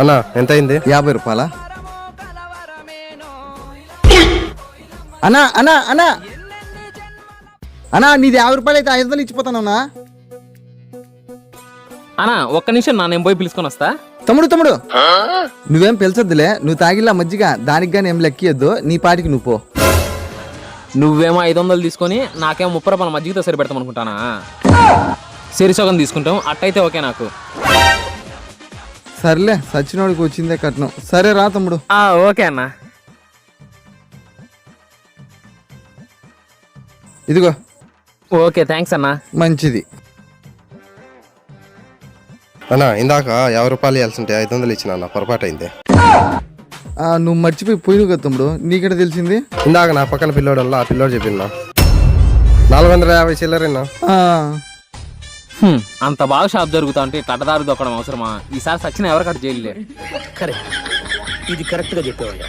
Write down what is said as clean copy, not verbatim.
అన్నా ఎంత అయింది? 50 రూపాయల. అన్నా అన్నా అన్నా అన్నా నీది 50 రూపాయలు అయితే 500 ఇచ్చిపోతానన్నా. అన్నా ఒక్క నిమిషం నా నేను పోయి పిలుచుకొని వస్తా. తమ్ముడు నువ్వేం పిలిచొద్దులే, నువ్వు తాగిల్లా మజ్జిగ, దానికి కానీ ఏం లెక్కియద్దు, నీ పాటికి నువ్వు పో. నువ్వేమో 500 తీసుకొని నాకేమో 30 రూపాయల మజ్జిగతో సరిపెడతాం అనుకుంటానా? సిరిసోగం తీసుకుంటాం, అట్టయితే ఓకే నాకు. సర్లే, సచ్చినోడికి వచ్చిందే కట్నం. సరే రా తమ్ముడు. ఓకే అన్న. ఇదిగో. ఓకే థ్యాంక్స్ అన్న. మంచిది. అన్నా ఇందాక 50 రూపాయలు ఇవ్వాల్సింటే 500 ఇచ్చిన అన్న, పొరపాటు అయింది. నువ్వు మర్చిపోయి పోయిను కదా తమ్ముడు, నీకెట తెలిసింది? ఇందాక నా పక్కన పిల్లోడు వల్ల ఆ పిల్లోడు చెప్పిందా 450 చిల్లరేనా. అంత బాగా షాప్ జరుగుతా ఉంటే కట్టదారు దొక్కడం అవసరమా? ఈసారి సచిన ఎవరు కట్ట చేయలే. కరెక్ట్, ఇది కరెక్ట్ గా చెప్పేవాళ్ళ.